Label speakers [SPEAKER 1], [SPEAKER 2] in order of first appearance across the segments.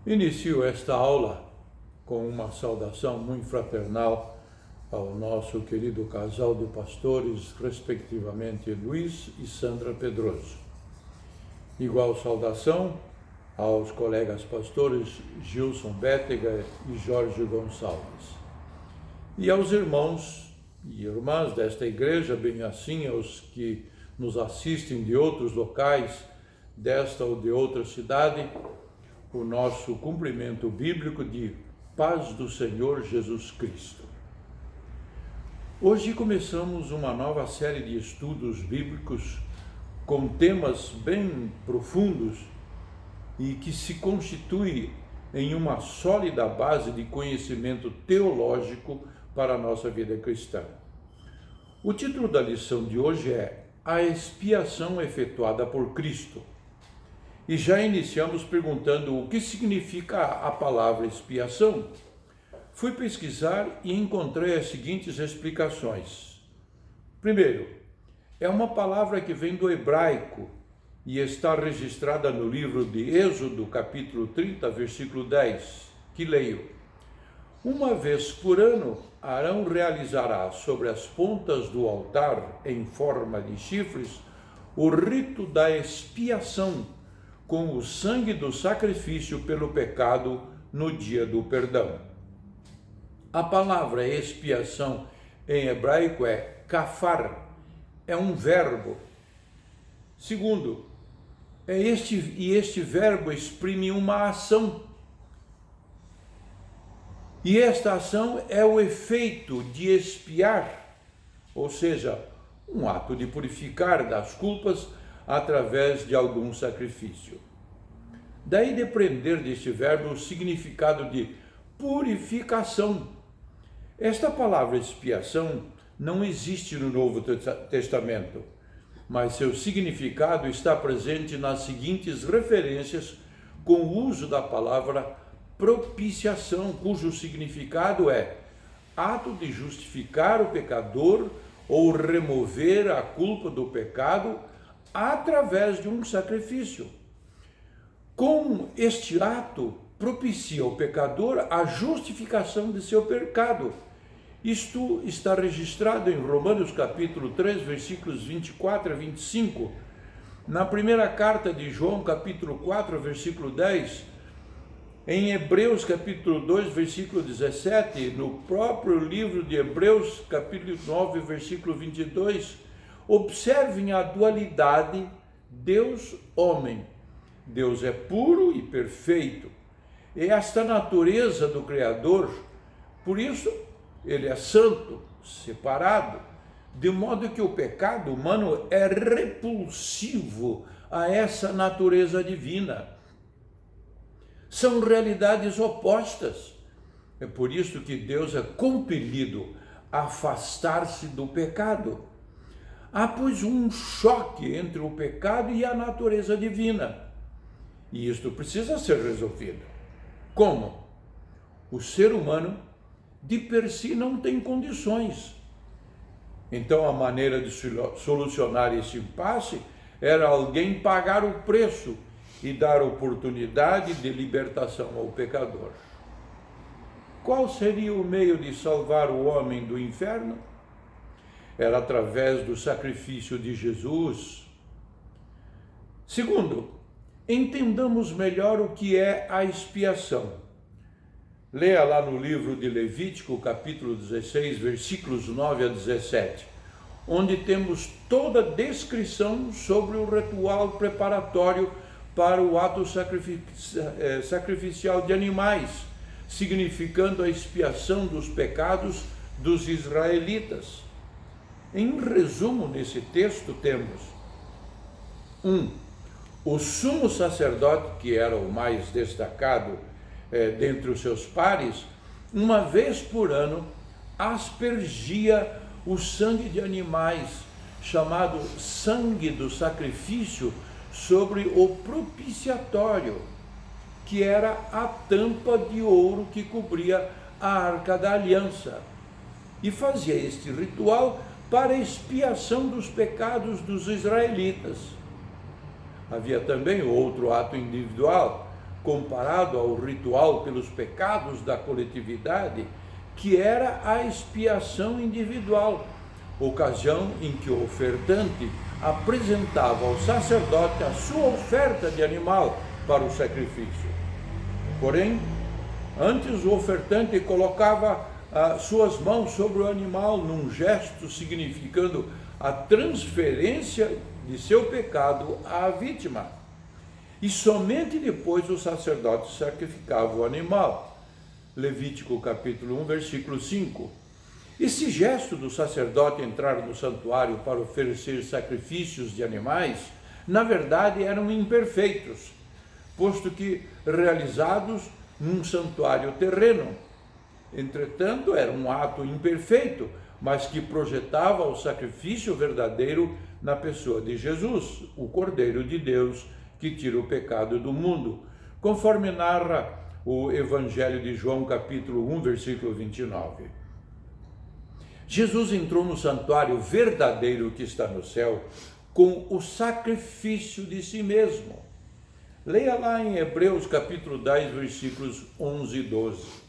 [SPEAKER 1] Inicio esta aula com uma saudação muito fraternal ao nosso querido casal de pastores, respectivamente Luiz e Sandra Pedroso. Igual saudação aos colegas pastores Gilson Bétega e Jorge Gonçalves. E aos irmãos e irmãs desta igreja, bem assim aos que nos assistem de outros locais, desta ou de outra cidade, o nosso cumprimento bíblico de paz do Senhor Jesus Cristo. Hoje começamos uma nova série de estudos bíblicos com temas bem profundos e que se constitui em uma sólida base de conhecimento teológico para a nossa vida cristã. O título da lição de hoje é A Expiação Efetuada por Cristo. E já iniciamos perguntando o que significa a palavra expiação. Fui pesquisar e encontrei as seguintes explicações. Primeiro, é uma palavra que vem do hebraico e está registrada no livro de Êxodo, capítulo 30, versículo 10, que leio: Uma vez por ano, Arão realizará sobre as pontas do altar, em forma de chifres, o rito da expiação, com o sangue do sacrifício pelo pecado no dia do perdão. A palavra expiação em hebraico é kafar, é um verbo. Segundo, este verbo exprime uma ação. E esta ação é o efeito de expiar, ou seja, um ato de purificar das culpas através de algum sacrifício. Daí depender deste verbo o significado de purificação. Esta palavra expiação não existe no Novo Testamento, mas seu significado está presente nas seguintes referências com o uso da palavra propiciação, cujo significado é ato de justificar o pecador ou remover a culpa do pecado através de um sacrifício. Com este ato, propicia ao pecador a justificação de seu pecado. Isto está registrado em Romanos capítulo 3, versículos 24 a 25, na primeira carta de João, capítulo 4, versículo 10, em Hebreus capítulo 2, versículo 17, no próprio livro de Hebreus, capítulo 9, versículo 22, observem a dualidade Deus-homem. Deus é puro e perfeito. E esta natureza do Criador, por isso, ele é santo, separado, de modo que o pecado humano é repulsivo a essa natureza divina. São realidades opostas. É por isso que Deus é compelido a afastar-se do pecado. Há, pois, um choque entre o pecado e a natureza divina. E isto precisa ser resolvido. Como? O ser humano, de per si, não tem condições. Então, a maneira de solucionar esse impasse era alguém pagar o preço e dar oportunidade de libertação ao pecador. Qual seria o meio de salvar o homem do inferno? Era através do sacrifício de Jesus. Segundo, entendamos melhor o que é a expiação. Leia lá no livro de Levítico, capítulo 16, versículos 9 a 17, onde temos toda a descrição sobre o ritual preparatório para o ato sacrificial de animais, significando a expiação dos pecados dos israelitas. Em resumo, nesse texto temos 1. O sumo sacerdote, que era o mais destacado dentre os seus pares, uma vez por ano aspergia o sangue de animais, chamado sangue do sacrifício, sobre o propiciatório, que era a tampa de ouro que cobria a Arca da Aliança, e fazia este ritual para expiação dos pecados dos israelitas. Havia também outro ato individual, comparado ao ritual pelos pecados da coletividade, que era a expiação individual, ocasião em que o ofertante apresentava ao sacerdote a sua oferta de animal para o sacrifício. Porém, antes o ofertante colocava suas mãos sobre o animal num gesto significando a transferência de seu pecado à vítima. E somente depois o sacerdote sacrificava o animal. Levítico capítulo 1, versículo 5. Esse gesto do sacerdote entrar no santuário para oferecer sacrifícios de animais, na verdade eram imperfeitos, posto que realizados num santuário terreno. Entretanto, era um ato imperfeito, mas que projetava o sacrifício verdadeiro na pessoa de Jesus, o Cordeiro de Deus, que tira o pecado do mundo, conforme narra o Evangelho de João, capítulo 1, versículo 29. Jesus entrou no santuário verdadeiro que está no céu com o sacrifício de si mesmo. Leia lá em Hebreus, capítulo 10, versículos 11 e 12.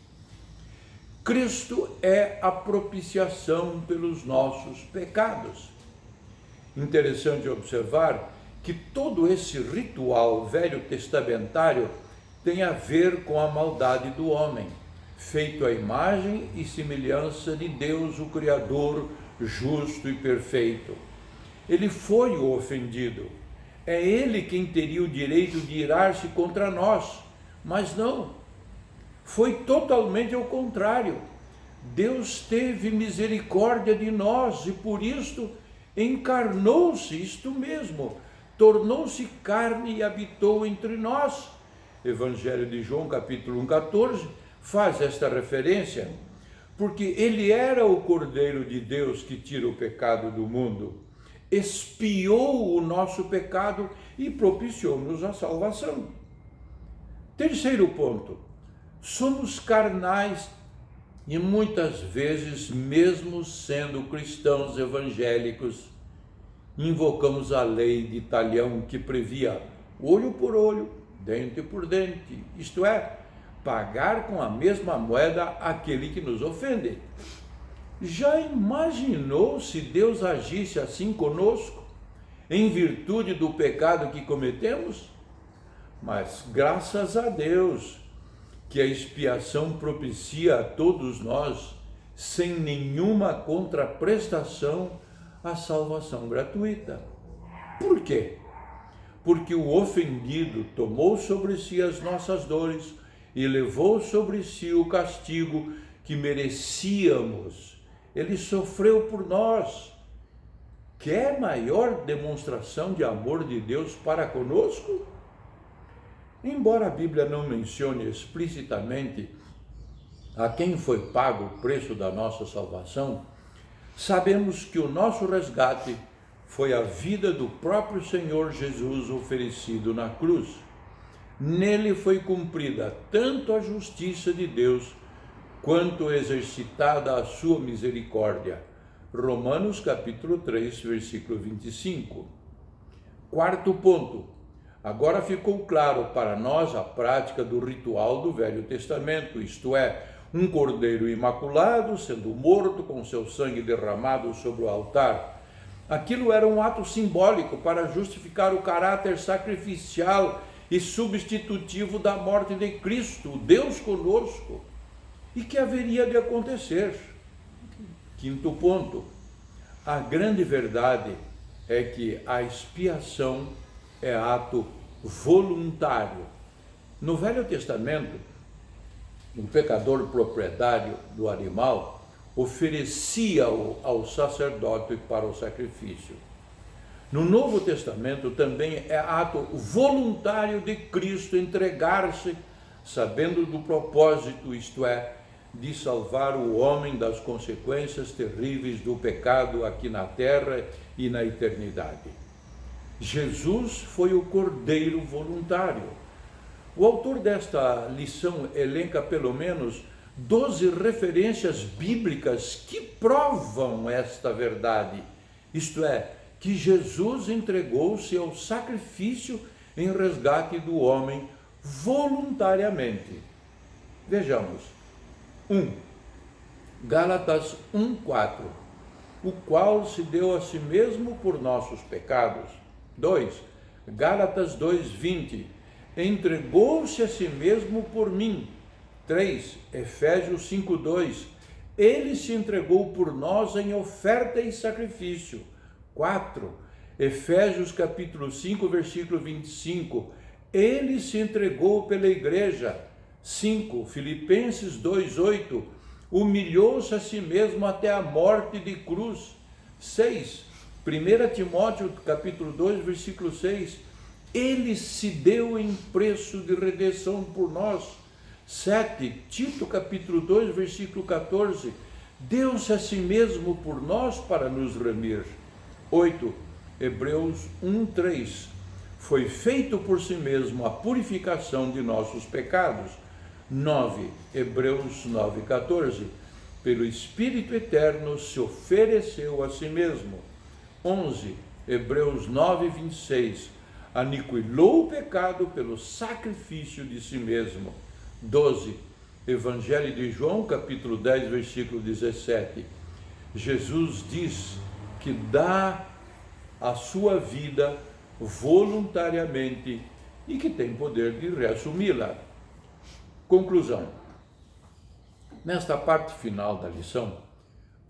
[SPEAKER 1] Cristo é a propiciação pelos nossos pecados. Interessante observar que todo esse ritual velho-testamentário tem a ver com a maldade do homem, feito à imagem e semelhança de Deus, o Criador, justo e perfeito. Ele foi o ofendido. É ele quem teria o direito de irar-se contra nós, mas não. Foi totalmente ao contrário. Deus teve misericórdia de nós e por isto encarnou-se, isto mesmo, tornou-se carne e habitou entre nós. Evangelho de João, capítulo 1, 14, faz esta referência, porque ele era o Cordeiro de Deus que tira o pecado do mundo, expiou o nosso pecado e propiciou-nos a salvação. Terceiro ponto, somos carnais e muitas vezes, mesmo sendo cristãos evangélicos, invocamos a lei de Talião que previa olho por olho, dente por dente, isto é, pagar com a mesma moeda aquele que nos ofende. Já imaginou se Deus agisse assim conosco, em virtude do pecado que cometemos? Mas graças a Deus, que a expiação propicia a todos nós, sem nenhuma contraprestação, a salvação gratuita. Por quê? Porque o ofendido tomou sobre si as nossas dores e levou sobre si o castigo que merecíamos. Ele sofreu por nós. Quer maior demonstração de amor de Deus para conosco? Embora a Bíblia não mencione explicitamente a quem foi pago o preço da nossa salvação, sabemos que o nosso resgate foi a vida do próprio Senhor Jesus oferecido na cruz. Nele foi cumprida tanto a justiça de Deus, quanto exercitada a sua misericórdia. Romanos capítulo 3, versículo 25. Quarto ponto. Agora ficou claro para nós a prática do ritual do Velho Testamento, isto é, um cordeiro imaculado sendo morto com seu sangue derramado sobre o altar. Aquilo era um ato simbólico para justificar o caráter sacrificial e substitutivo da morte de Cristo, Deus conosco, e que haveria de acontecer. Quinto ponto, a grande verdade é que a expiação é ato voluntário. No Velho Testamento, o pecador proprietário do animal oferecia-o ao sacerdote para o sacrifício. No Novo Testamento também é ato voluntário de Cristo entregar-se, sabendo do propósito, isto é, de salvar o homem das consequências terríveis do pecado aqui na terra e na eternidade. Jesus foi o Cordeiro voluntário. O autor desta lição elenca pelo menos 12 referências bíblicas que provam esta verdade, isto é, que Jesus entregou-se ao sacrifício em resgate do homem voluntariamente. Vejamos. 1. Gálatas 1:4, o qual se deu a si mesmo por nossos pecados. 2. Gálatas 2:20, entregou-se a si mesmo por mim. 3. Efésios 5:2, ele se entregou por nós em oferta e sacrifício. 4. Efésios capítulo 5, versículo 25, ele se entregou pela igreja. 5. Filipenses 2:8, humilhou-se a si mesmo até a morte de cruz. 6. 1 Timóteo capítulo 2, versículo 6, ele se deu em preço de redenção por nós. 7. Tito capítulo 2, versículo 14, deu-se a si mesmo por nós para nos remir. 8. Hebreus 1:3, foi feito por si mesmo a purificação de nossos pecados. 9. Hebreus 9:14, pelo Espírito Eterno se ofereceu a si mesmo. 11. Hebreus 9:26, aniquilou o pecado pelo sacrifício de si mesmo. 12. Evangelho de João, capítulo 10, versículo 17, Jesus diz que dá a sua vida voluntariamente e que tem poder de reassumi-la. Conclusão. Nesta parte final da lição,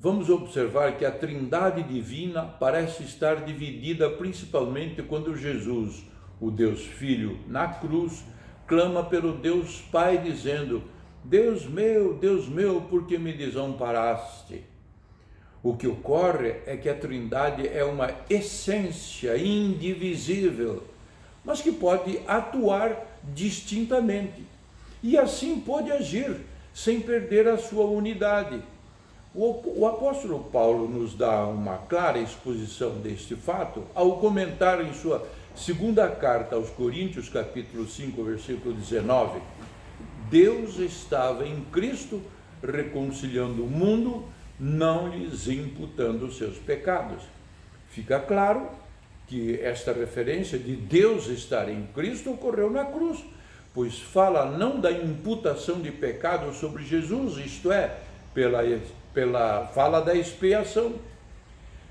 [SPEAKER 1] vamos observar que a Trindade divina parece estar dividida principalmente quando Jesus, o Deus Filho, na cruz, clama pelo Deus Pai dizendo: Deus meu, por que me desamparaste? O que ocorre é que a Trindade é uma essência indivisível, mas que pode atuar distintamente. E assim pode agir, sem perder a sua unidade. O apóstolo Paulo nos dá uma clara exposição deste fato ao comentar em sua segunda carta aos Coríntios, capítulo 5, versículo 19, Deus estava em Cristo reconciliando o mundo, não lhes imputando os seus pecados. Fica claro que esta referência de Deus estar em Cristo ocorreu na cruz, pois fala não da imputação de pecado sobre Jesus, isto é, fala da expiação.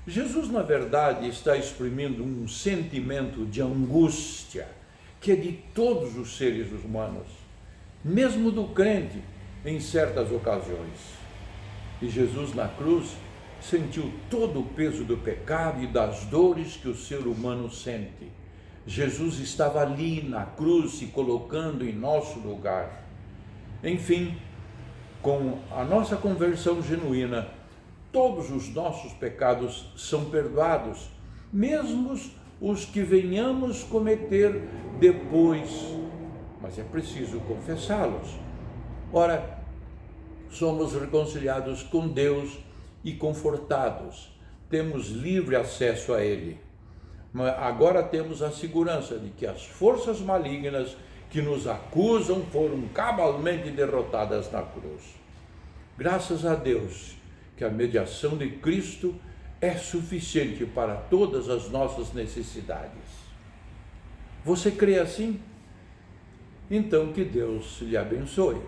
[SPEAKER 1] Jesus, na verdade, está exprimindo um sentimento de angústia que é de todos os seres humanos, mesmo do crente, em certas ocasiões. E Jesus, na cruz, sentiu todo o peso do pecado e das dores que o ser humano sente. Jesus estava ali na cruz se colocando em nosso lugar. Enfim, com a nossa conversão genuína, todos os nossos pecados são perdoados, mesmo os que venhamos cometer depois, mas é preciso confessá-los. Ora, somos reconciliados com Deus e confortados, temos livre acesso a Ele. Mas agora temos a segurança de que as forças malignas que nos acusam foram cabalmente derrotadas na cruz. Graças a Deus que a mediação de Cristo é suficiente para todas as nossas necessidades. Você crê assim? Então que Deus lhe abençoe.